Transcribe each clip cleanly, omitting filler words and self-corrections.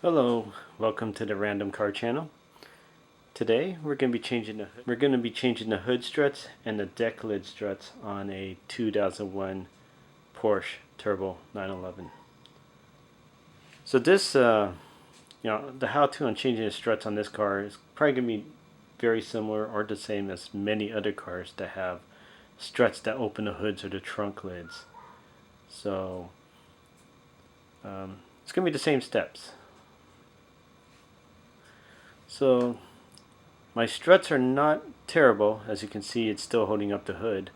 Hello, welcome to the Random Car Channel. Today we're going to be changing the hood struts and the deck lid struts on a 2001 Porsche Turbo 911. So this, the how-to on changing the struts on this car is probably going to be very similar or the same as many other cars that have struts that open the hoods or the trunk lids. So it's going to be the same steps. So my struts are not terrible. As you can see, it's still holding up the hood,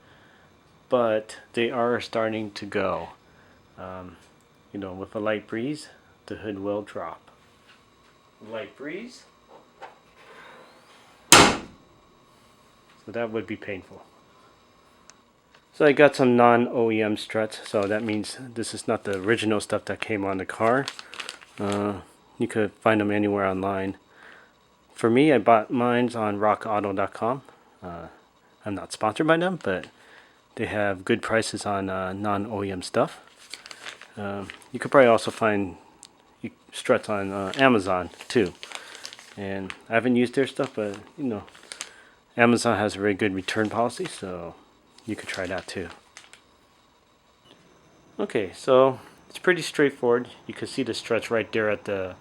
but they are starting to go. With a light breeze, the hood will drop. Light breeze. So that would be painful. So I got some non-OEM struts, so that means this is not the original stuff that came on the car. You could find them anywhere online. For me, I bought mine on rockauto.com. I'm not sponsored by them, but they have good prices on non-OEM stuff. You could probably also find struts on Amazon too. And I haven't used their stuff, but Amazon has a very good return policy, so you could try that too. Okay, so it's pretty straightforward. You can see the struts right there at the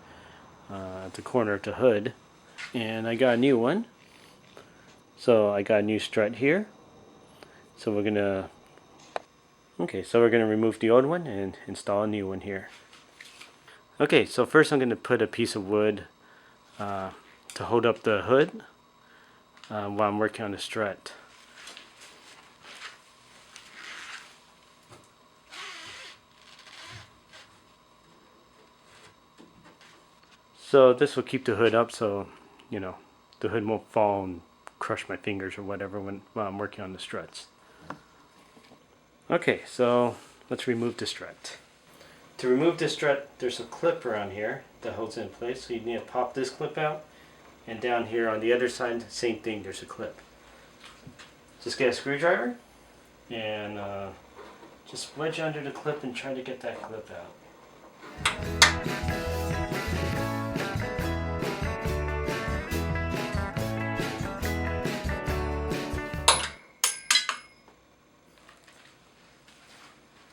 corner of the hood. And I got a new one. So I got a new strut here. So we're gonna remove the old one and install a new one here. Okay, so first I'm gonna put a piece of wood to hold up the hood while I'm working on the strut. So this will keep the hood up, so the hood won't fall and crush my fingers or whatever while I'm working on the struts. Okay, so let's remove the strut. To remove the strut, there's a clip around here that holds it in place, so you need to pop this clip out, and down here on the other side, same thing, there's a clip. Just get a screwdriver and just wedge under the clip and try to get that clip out.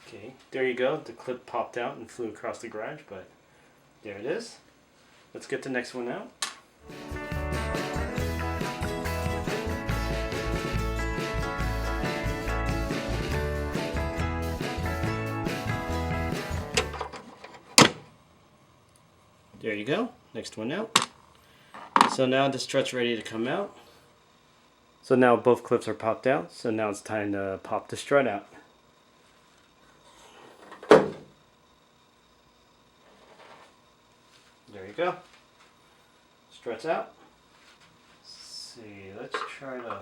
Okay, there you go. The clip popped out and flew across the garage, but there it is. Let's get the next one out. There you go. Next one out. So now the strut's ready to come out. So now both clips are popped out. So now it's time to pop the strut out. There you go. Struts out. Let's see, let's try to...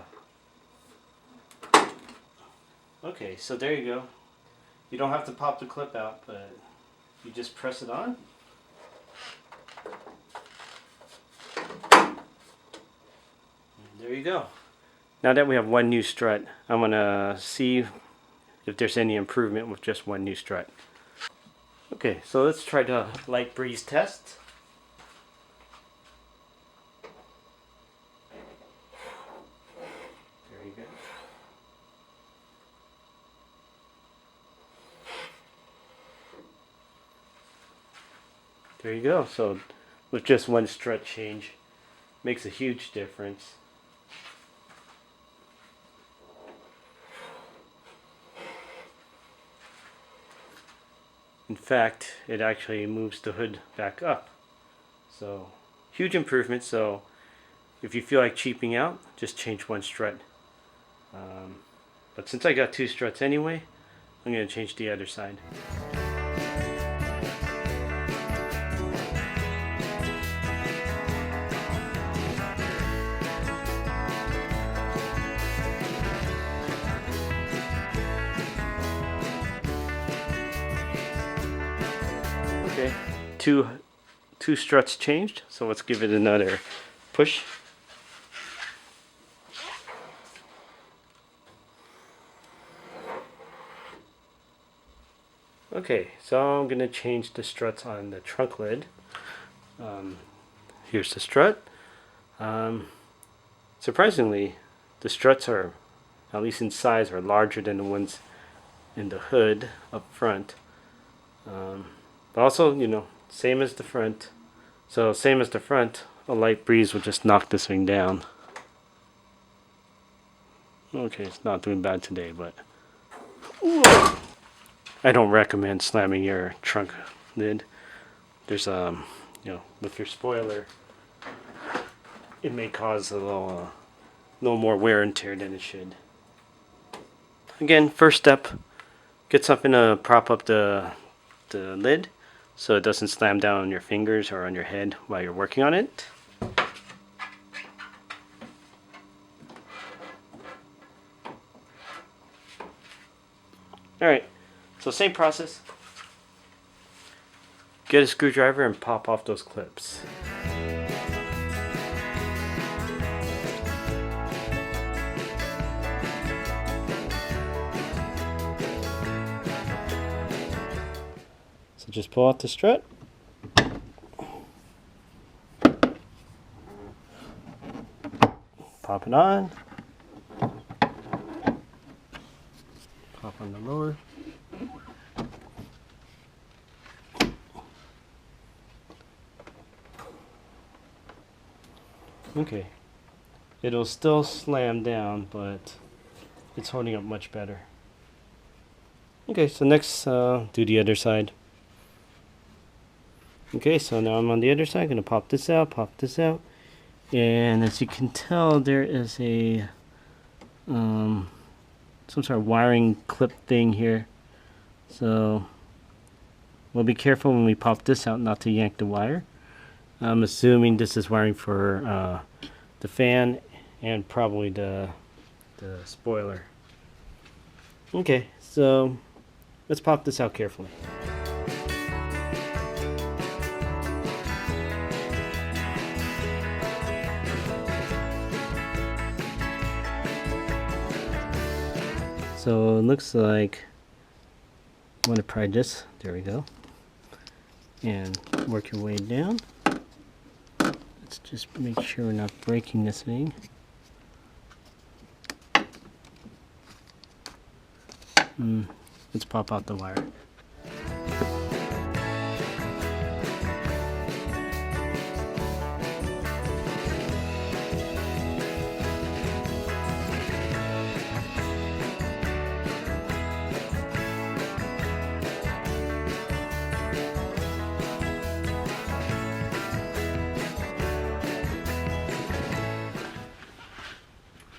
Okay, so there you go. You don't have to pop the clip out, but you just press it on. And there you go. Now that we have one new strut, I'm going to see if there's any improvement with just one new strut. Okay, so let's try the light breeze test. There you go. There you go. So with just one strut change, makes a huge difference. In fact, it actually moves the hood back up. So, huge improvement. So, if you feel like cheaping out, just change one strut. But since I got two struts anyway, I'm going to change the other side. Okay, two struts changed, so let's give it another push. Okay, so I'm going to change the struts on the trunk lid. Here's the strut. Surprisingly, the struts are, at least in size, are larger than the ones in the hood up front. But also, same as the front. So same as the front, a light breeze will just knock this thing down. Okay, it's not doing bad today, but I don't recommend slamming your trunk lid. There's with your spoiler, it may cause a little more wear and tear than it should. Again, first step, get something to prop up the lid so it doesn't slam down on your fingers or on your head while you're working on it. Alright, so same process. Get a screwdriver and pop off those clips. So just pull out the strut. Pop it on. Pop on the lower. Okay. It'll still slam down, but it's holding up much better. Okay, so next, do the other side. Okay, so now I'm on the other side. I'm gonna pop this out, and as you can tell, there is a some sort of wiring clip thing here. So we'll be careful when we pop this out not to yank the wire. I'm assuming this is wiring for the fan and probably the spoiler. Okay, so let's pop this out carefully. So it looks like I'm going to pry this. There we go. And work your way down. Let's just make sure we're not breaking this thing. Let's pop out the wire.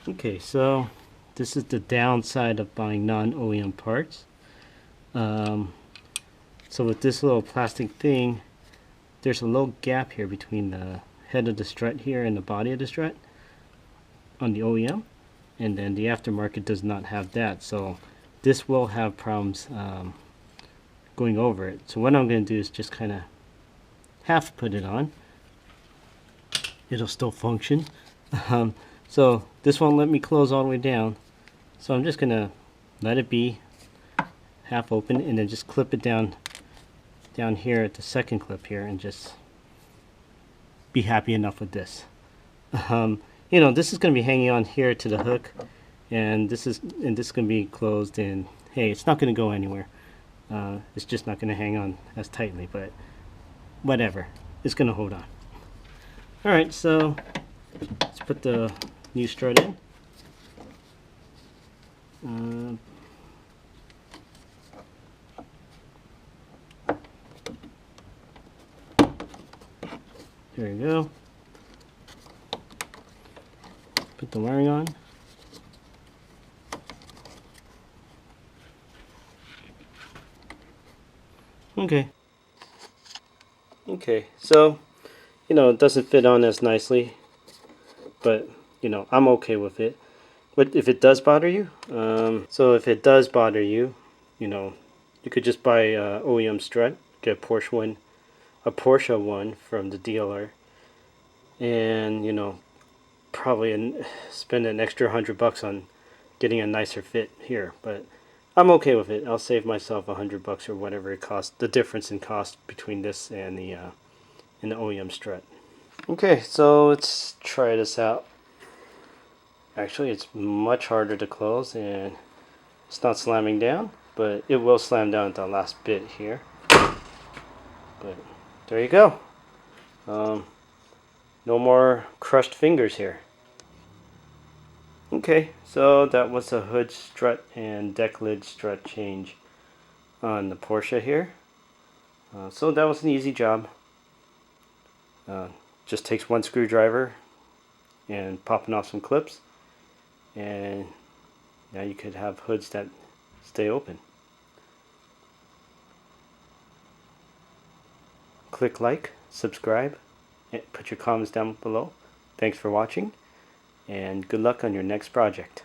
Okay, so this is the downside of buying non-OEM parts. So with this little plastic thing, there's a little gap here between the head of the strut here and the body of the strut on the OEM, and then the aftermarket does not have that. So this will have problems going over it. So what I'm going to do is just kind of half put it on. It'll still function. So this won't let me close all the way down. So I'm just going to let it be half open and then just clip it down here at the second clip here and just be happy enough with this. This is going to be hanging on here to the hook, and this is going to be closed, and hey, it's not going to go anywhere. It's just not going to hang on as tightly, but whatever, it's going to hold on. Alright, so let's put the new strut in. There you go. Put the wiring on. Okay. Okay, so, it doesn't fit on as nicely, but, I'm okay with it. But if it does bother you, so if it does bother you, you could just buy a OEM strut, get a Porsche one from the dealer, and probably spend an extra $100 on getting a nicer fit here. But I'm okay with it. I'll save myself $100 or whatever it costs. The difference in cost between this and in the OEM strut. Okay, so let's try this out. Actually, it's much harder to close and it's not slamming down, but it will slam down at the last bit here. But there you go. No more crushed fingers here. Okay, so that was a hood strut and deck lid strut change on the Porsche here. So that was an easy job. Just takes one screwdriver and popping off some clips, and now you could have hoods that stay open. Click like, subscribe, and put your comments down below. Thanks for watching, and good luck on your next project.